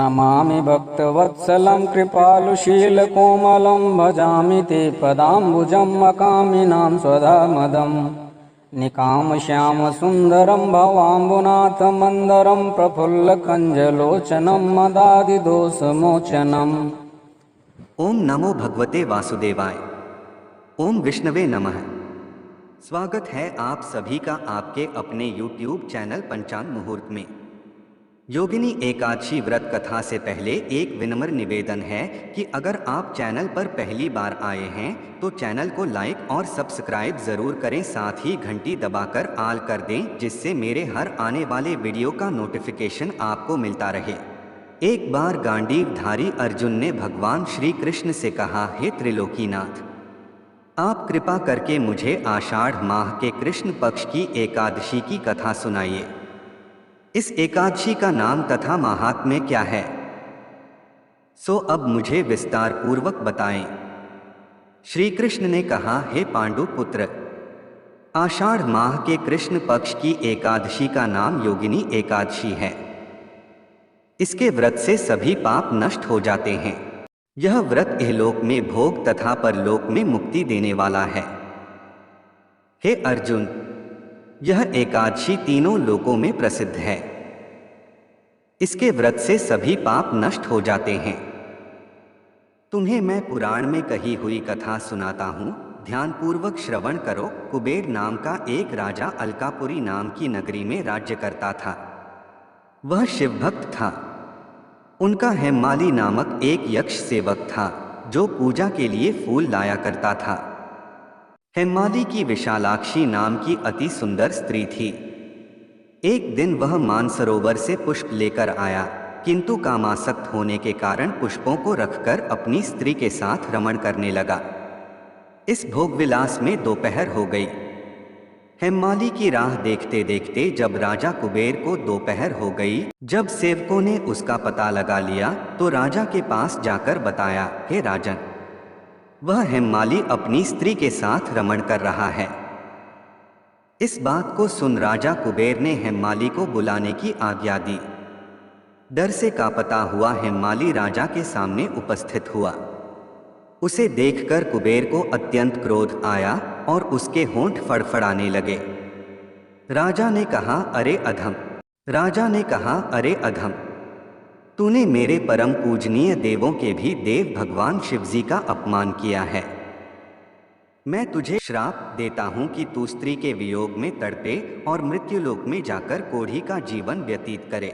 नमामि भक्तवत्सलं कृपालुशीलकोमलं भजामि ते पदाम्बुजं मकामिनां स्वधामदम् निकामश्यामसुन्दरं भवाम्बुनाथमन्दरं प्रफुल्लकञ्जलोचनं मदादिदोषमोचनम्। ओम नमो भगवते वासुदेवाय। ओम विष्णवे नमः। स्वागत है आप सभी का आपके अपने YouTube चैनल पंचांग मुहूर्त में। योगिनी एकादशी व्रत कथा से पहले एक विनम्र निवेदन है कि अगर आप चैनल पर पहली बार आए हैं तो चैनल को लाइक और सब्सक्राइब जरूर करें, साथ ही घंटी दबाकर ऑल कर दें, जिससे मेरे हर आने वाले वीडियो का नोटिफिकेशन आपको मिलता रहे। एक बार गांडीवधारी अर्जुन ने भगवान श्री कृष्ण से कहा, हे त्रिलोकीनाथ, आप कृपा करके मुझे आषाढ़ माह के कृष्ण पक्ष की एकादशी की कथा सुनाइए। इस एकादशी का नाम तथा महात्म्य क्या है, सो अब मुझे विस्तार पूर्वक बताएं। श्री कृष्ण ने कहा, हे पांडु पुत्र, आषाढ़ माह के कृष्ण पक्ष की एकादशी का नाम योगिनी एकादशी है। इसके व्रत से सभी पाप नष्ट हो जाते हैं। यह व्रत इहलोक में भोग तथा परलोक में मुक्ति देने वाला है। हे अर्जुन, यह एकादशी तीनों लोकों में प्रसिद्ध है। इसके व्रत से सभी पाप नष्ट हो जाते हैं। तुम्हें मैं पुराण में कही हुई कथा सुनाता हूँ, ध्यानपूर्वक श्रवण करो। कुबेर नाम का एक राजा अलकापुरी नाम की नगरी में राज्य करता था। वह शिवभक्त था। उनका हेममाली नामक एक यक्ष सेवक था जो पूजा के लिए फूल लाया करता था। हेममाली की विशालाक्षी नाम की अति सुंदर स्त्री थी। एक दिन वह मानसरोवर से पुष्प लेकर आया, किंतु कामासक्त होने के कारण पुष्पों को रखकर अपनी स्त्री के साथ रमण करने लगा। इस भोगविलास में दोपहर हो गई। हेममाली की राह देखते देखते जब राजा कुबेर को दोपहर हो गई, जब सेवकों ने उसका पता लगा लिया तो राजा के पास जाकर बताया, हे राजन, वह हेममाली अपनी स्त्री के साथ रमण कर रहा है। इस बात को सुन राजा कुबेर ने हेममाली को बुलाने की आज्ञा दी। डर से कांपता हुआ हेममाली राजा के सामने उपस्थित हुआ। उसे देखकर कुबेर को अत्यंत क्रोध आया और उसके होंठ फड़फड़ाने लगे। राजा ने कहा, अरे अधम, तूने मेरे परम पूजनीय देवों के भी देव भगवान शिवजी का अपमान किया है। मैं तुझे श्राप देता हूं कि तू स्त्री के वियोग में तड़पे और मृत्युलोक में जाकर कोढ़ी का जीवन व्यतीत करे।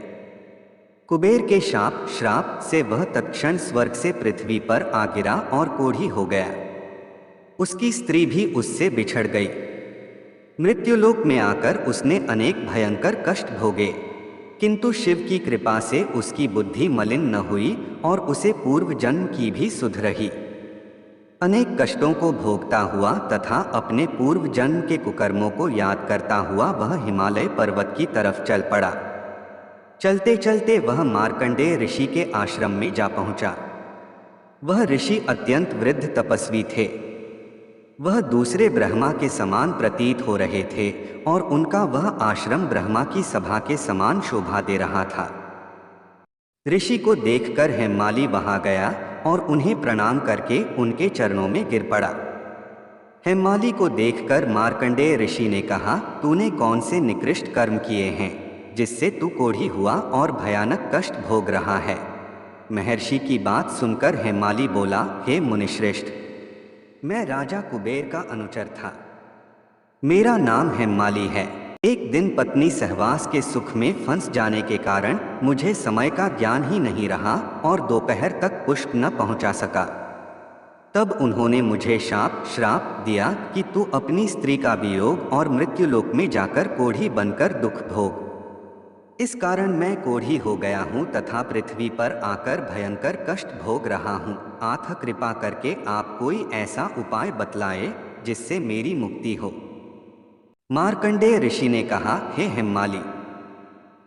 कुबेर के श्राप से वह तत्क्षण स्वर्ग से पृथ्वी पर आ गिरा और कोढ़ी हो गया। उसकी स्त्री भी उससे बिछड़ गई। मृत्युलोक में आकर उसने अनेक भयंकर कष्ट भोगे, किंतु शिव की कृपा से उसकी बुद्धि मलिन न हुई और उसे पूर्व जन्म की भी सुध रही। अनेक कष्टों को भोगता हुआ तथा अपने पूर्व जन्म के कुकर्मों को याद करता हुआ वह हिमालय पर्वत की तरफ चल पड़ा। चलते चलते वह मार्कंडेय ऋषि के आश्रम में जा पहुंचा। वह ऋषि अत्यंत वृद्ध तपस्वी थे। वह दूसरे ब्रह्मा के समान प्रतीत हो रहे थे और उनका वह आश्रम ब्रह्मा की सभा के समान शोभा दे रहा था। ऋषि को देखकर हेममाली वहां गया और उन्हें प्रणाम करके उनके चरणों में गिर पड़ा। हेममाली को देखकर मार्कंडेय ऋषि ने कहा, तूने कौन से निकृष्ट कर्म किए हैं जिससे तू कोढ़ी हुआ और भयानक कष्ट भोग रहा है। महर्षि की बात सुनकर हेममाली बोला, हे मुनिश्रेष्ठ, मैं राजा कुबेर का अनुचर था। मेरा नाम हेममाली है। एक दिन पत्नी सहवास के सुख में फंस जाने के कारण मुझे समय का ज्ञान ही नहीं रहा और दोपहर तक पुष्प न पहुंचा सका। तब उन्होंने मुझे श्राप दिया कि तू अपनी स्त्री का वियोग और मृत्युलोक में जाकर कोढ़ी बनकर दुख भोग। इस कारण मैं कोढ़ी हो गया हूँ तथा पृथ्वी पर आकर भयंकर कष्ट भोग रहा हूँ। आथ कृपा करके आप कोई ऐसा उपाय बतलाए जिससे मेरी मुक्ति हो। मार्कंडेय ऋषि ने कहा, हे हेममाली,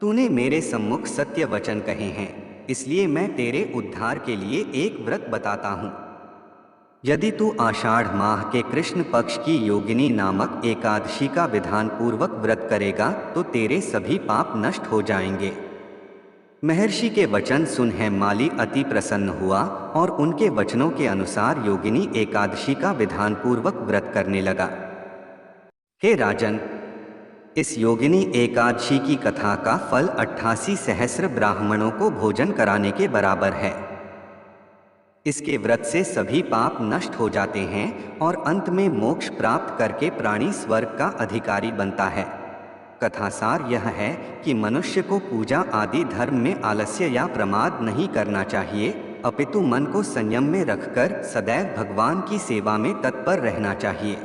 तूने मेरे सम्मुख सत्य वचन कहे हैं, इसलिए मैं तेरे उद्धार के लिए एक व्रत बताता हूँ। यदि तू आषाढ़ माह के कृष्ण पक्ष की योगिनी नामक एकादशी का विधान पूर्वक व्रत करेगा तो तेरे सभी पाप नष्ट हो जाएंगे। महर्षि के वचन सुन हेममाली अति प्रसन्न हुआ और उनके वचनों के अनुसार योगिनी एकादशी का विधानपूर्वक व्रत करने लगा। हे राजन, इस योगिनी एकादशी की कथा का फल 88 सहस्र ब्राह्मणों को भोजन कराने के बराबर है। इसके व्रत से सभी पाप नष्ट हो जाते हैं और अंत में मोक्ष प्राप्त करके प्राणी स्वर्ग का अधिकारी बनता है। कथासार यह है कि मनुष्य को पूजा आदि धर्म में आलस्य या प्रमाद नहीं करना चाहिए, अपितु मन को संयम में रखकर सदैव भगवान की सेवा में तत्पर रहना चाहिए।